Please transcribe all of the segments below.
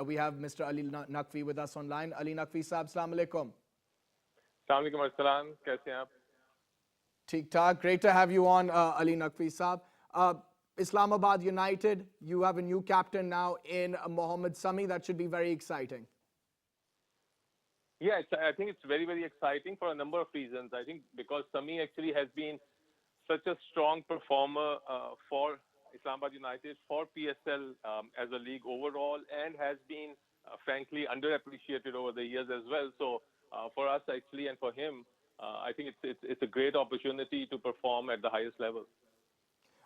we have Mr. Ali Naqvi with us online. Ali Naqvi Saab, Assalamu Alaikum. Assalamu Alaikum Arslan, kaise hain aap? Theek Thaak, great to have you on, Ali Naqvi Saab. Islamabad United, you have a new captain now in Mohammad Sami. That should be very exciting. Yeah, I think it's very, very exciting for a number of reasons. I think because Sami actually has been such a strong performer for Islamabad United, for PSL as a league overall, and has been, frankly, underappreciated over the years as well. So for us, actually, and for him, I think it's a great opportunity to perform at the highest level.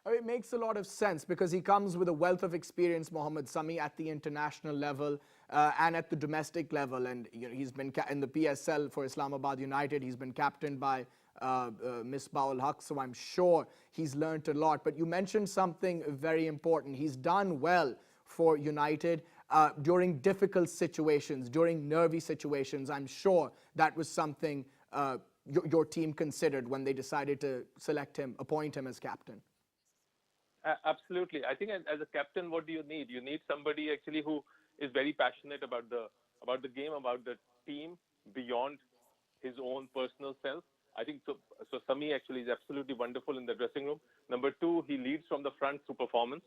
It makes a lot of sense because he comes with a wealth of experience, Mohammad Sami, at the international level and at the domestic level. And he's been in the PSL for Islamabad United. He's been captained by Misbah-ul-Haq, so I'm sure he's learnt a lot. But you mentioned something very important. He's done well for United during difficult situations, during nervy situations. I'm sure that was something your team considered when they decided to select him, appoint him as captain. Absolutely. I think as a captain, what do you need? You need somebody actually who is very passionate about the game, about the team, beyond his own personal self. I think so Sami actually is absolutely wonderful in the dressing room. Number two, he leads from the front through performance.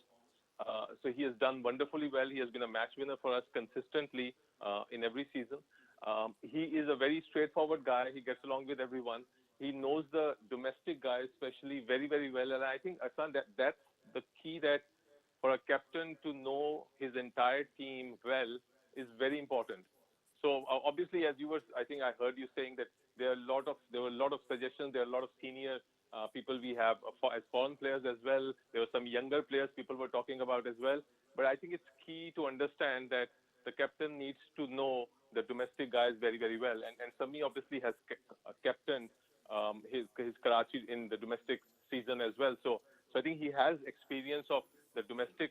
So he has done wonderfully well. He has been a match winner for us consistently in every season. He is a very straightforward guy. He gets along with everyone. He knows the domestic guys especially very, very well. And I think, Arslan, that's the key, that for a captain to know his entire team well is very important. So obviously, as you were, I think I heard you saying that there were a lot of suggestions. There are a lot of senior people we have as foreign players as well. There were some younger players people were talking about as well. But I think it's key to understand that the captain needs to know the domestic guys very, very well. And Sami obviously has captained his Karachi in the domestic season as well. So I think he has experience of the domestic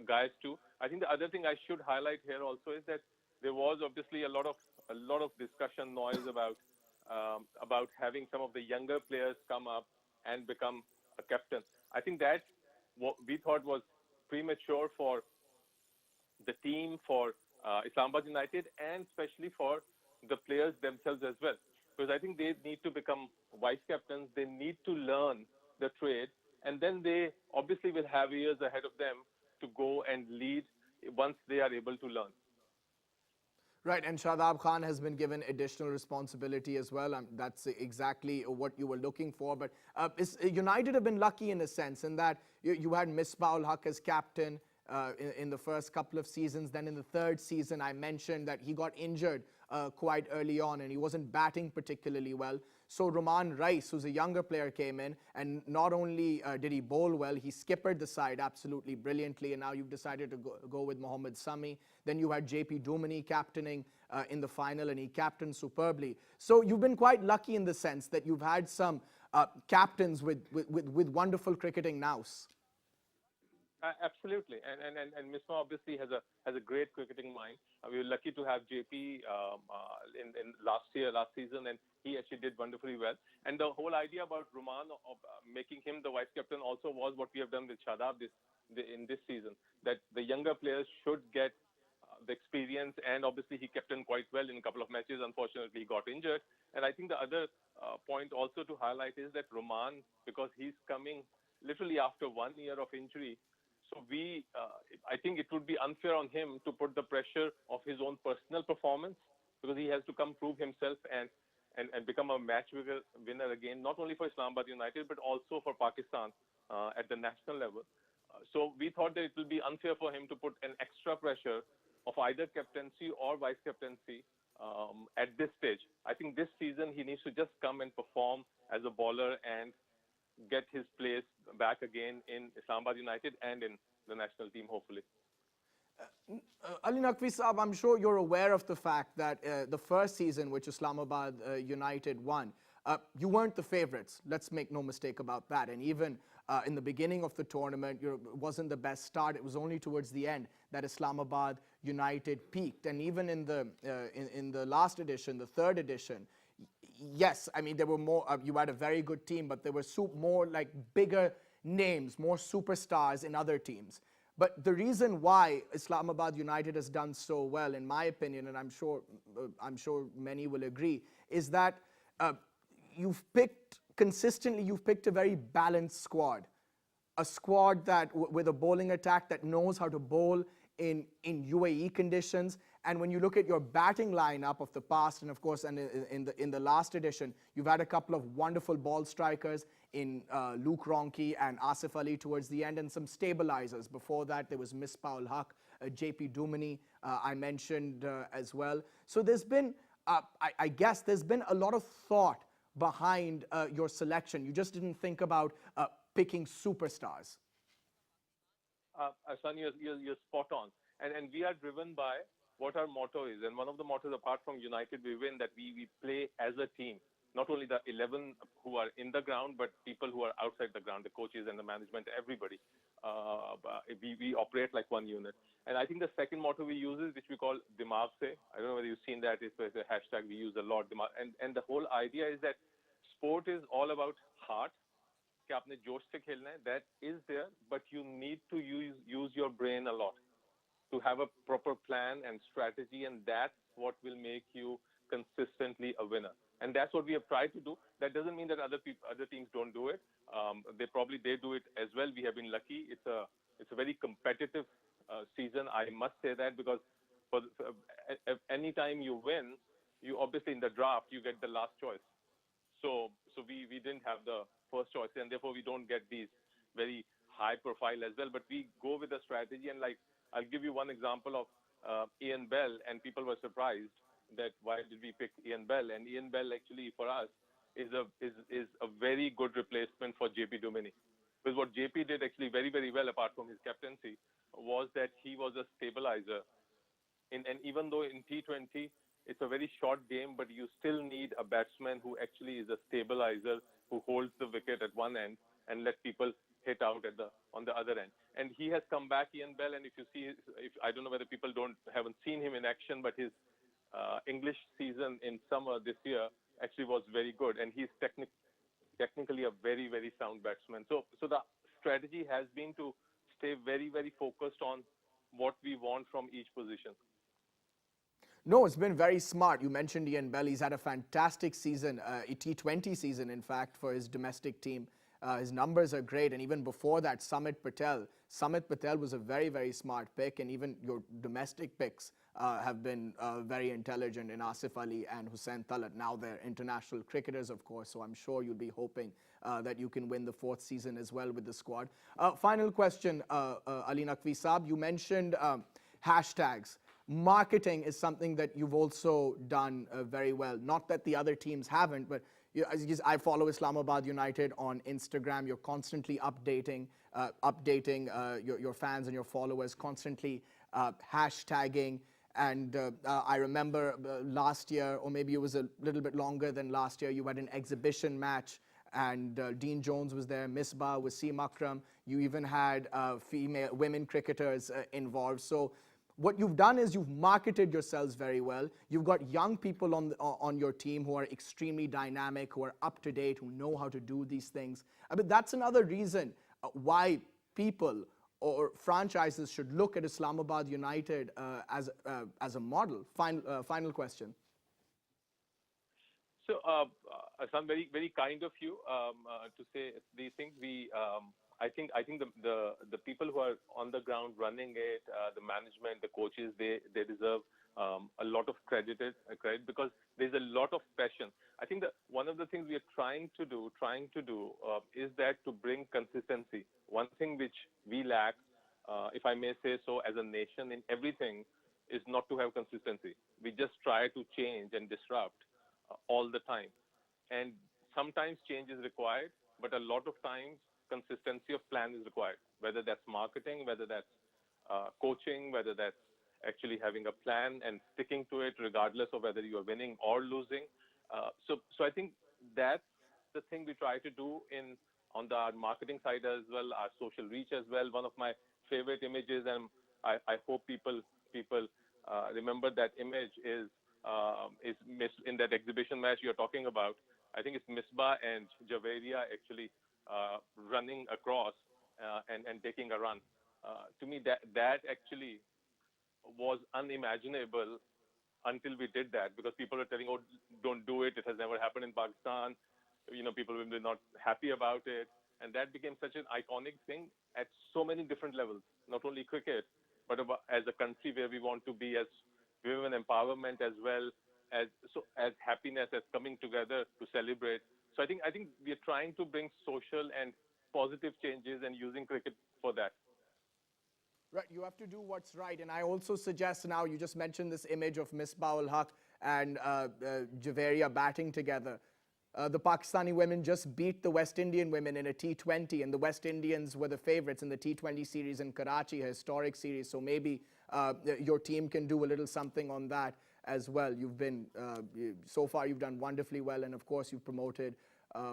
guys too. I think the other thing I should highlight here also is that there was obviously a lot of discussion, noise about having some of the younger players come up and become a captain. I think that what we thought was premature for the team, for Islamabad United, and especially for the players themselves as well. Because I think they need to become vice captains. They need to learn the trade, and then they obviously will have years ahead of them to go and lead once they are able to learn. Right, and Shadab Khan has been given additional responsibility as well. That's exactly what you were looking for. But United have been lucky in a sense in that you had Misbah-ul-Haq as captain in the first couple of seasons. Then in the third season, I mentioned that he got injured quite early on and he wasn't batting particularly well. So Roman Rice, who's a younger player, came in, and not only did he bowl well, he skippered the side absolutely brilliantly, and now you've decided to go with Mohammad Sami. Then you had JP Duminy captaining in the final, and he captained superbly. So you've been quite lucky in the sense that you've had some captains with wonderful cricketing nous. Absolutely, and Misbah obviously has a great cricketing mind. We were lucky to have JP in last season, and he actually did wonderfully well. And the whole idea about Roman of making him the vice captain also was what we have done with Shadab in this season. That the younger players should get the experience, and obviously he captained quite well in a couple of matches. Unfortunately, he got injured. And I think the other point also to highlight is that Roman, because he's coming literally after 1 year of injury. So I think it would be unfair on him to put the pressure of his own personal performance, because he has to come prove himself and become a match winner again, not only for Islamabad United, but also for Pakistan at the national level. So we thought that it will be unfair for him to put an extra pressure of either captaincy or vice captaincy at this stage. I think this season he needs to just come and perform as a bowler and get his place back again in Islamabad United and in the national team, hopefully. Ali Naqvi Saab, I'm sure you're aware of the fact that the first season which Islamabad United won, you weren't the favourites. Let's make no mistake about that. And even in the beginning of the tournament, it wasn't the best start. It was only towards the end that Islamabad United peaked. And even in the last edition, the third edition, yes, I mean, there were more, you had a very good team, but there were more like bigger names, more superstars in other teams. But the reason why Islamabad United has done so well, in my opinion, and I'm sure many will agree, is that uh, you've picked a very balanced squad, a squad that with a bowling attack that knows how to bowl in UAE conditions. And when you look at your batting lineup of the past, and of course, and in the last edition, you've had a couple of wonderful ball strikers in Luke Ronchi and Asif Ali towards the end, and some stabilizers. Before that, there was Misbah ul Haq, JP Dumini, I mentioned as well. So there's been, I guess, there's been a lot of thought behind your selection. You just didn't think about picking superstars. Arslan, you're spot on. And we are driven by what our motto is. And one of the mottos, apart from United We Win, that we play as a team. Not only the 11 who are in the ground, but people who are outside the ground, the coaches and the management, everybody. We operate like one unit. And I think the second motto we use is, which we call Dimag Se. I don't know whether you've seen that. It's a hashtag we use a lot. And the whole idea is that sport is all about heart. कि आपने जोश से खेलना है, that is there, but you need to use your brain a lot to have a proper plan and strategy, and that's what will make you consistently a winner. And that's what we have tried to do. That doesn't mean that other teams don't do it. They do it as well. We have been lucky. It's a very competitive season. I must say that, because any time you win, you obviously in the draft you get the last choice. So we didn't have the first choice, and therefore we don't get these very high profile as well. But we go with a strategy, and like I'll give you one example of Ian Bell, and people were surprised that why did we pick Ian Bell? And Ian Bell actually for us is a very good replacement for JP Dumini. Because what JP did actually very, very well, apart from his captaincy, was that he was a stabilizer. And even though in T20 it's a very short game, but you still need a batsman who actually is a stabilizer, who holds the wicket at one end and let people hit out on the other end. And he has come back, Ian Bell. And if you see, I don't know whether people haven't seen him in action, but his English season in summer this year actually was very good, and he's technically a very, very sound batsman. So the strategy has been to stay very, very focused on what we want from each position. No, it's been very smart. You mentioned Ian Bell. He's had a fantastic season, a T20 season, in fact, for his domestic team. His numbers are great. And even before that, Samit Patel was a very, very smart pick. And even your domestic picks have been very intelligent in Asif Ali and Hussain Talat. Now they're international cricketers, of course, so I'm sure you'll be hoping that you can win the fourth season as well with the squad. Final question, Ali Naqvi Saab. You mentioned hashtags. Marketing is something that you've also done very well. Not that the other teams haven't, but I follow Islamabad United on Instagram. You're constantly updating your fans and your followers, constantly hashtagging. And I remember last year, or maybe it was a little bit longer than last year, you had an exhibition match, and Dean Jones was there, Misbah, Wasim Akram. You even had women cricketers involved. So what you've done is you've marketed yourselves very well. You've got young people on your team who are extremely dynamic, who are up to date, who know how to do these things. I mean, that's another reason why people or franchises should look at Islamabad United as a model. Final question. So, Aslan, very, very kind of you to say these things. I think the people who are on the ground running it, the management, the coaches, they deserve a lot of credit because there's a lot of passion. I think that one of the things we are trying to do is that to bring consistency. One thing which we lack, if I may say so, as a nation in everything, is not to have consistency. We just try to change and disrupt all the time, and sometimes change is required, but a lot of times consistency of plan is required, whether that's marketing, whether that's coaching, whether that's actually having a plan and sticking to it regardless of whether you are winning or losing. So I think that's the thing we try to do on the marketing side as well, our social reach as well. One of my favorite images, and I hope people remember that image, is in that exhibition match you're talking about. I think it's Misbah and Javeria actually running across and taking a run. To me, that actually was unimaginable until we did that, because people were telling, oh, don't do it. It has never happened in Pakistan. People were not happy about it. And that became such an iconic thing at so many different levels, not only cricket, but as a country where we want to be, as women empowerment, as well as happiness, as coming together to celebrate. So I think we are trying to bring social and positive changes and using cricket for that. Right, you have to do what's right. And I also suggest now, you just mentioned this image of Misbah-ul Haq and Javeria batting together. The Pakistani women just beat the West Indian women in a T20, and the West Indians were the favorites in the T20 series in Karachi, a historic series. So maybe your team can do a little something on that as well. You've been, so far you've done wonderfully well, and of course you've promoted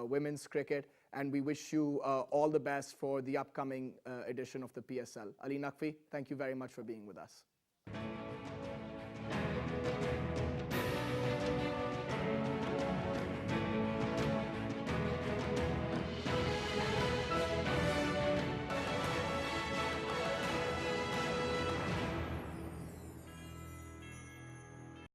women's cricket, and we wish you all the best for the upcoming edition of the PSL. Ali Naqvi, thank you very much for being with us.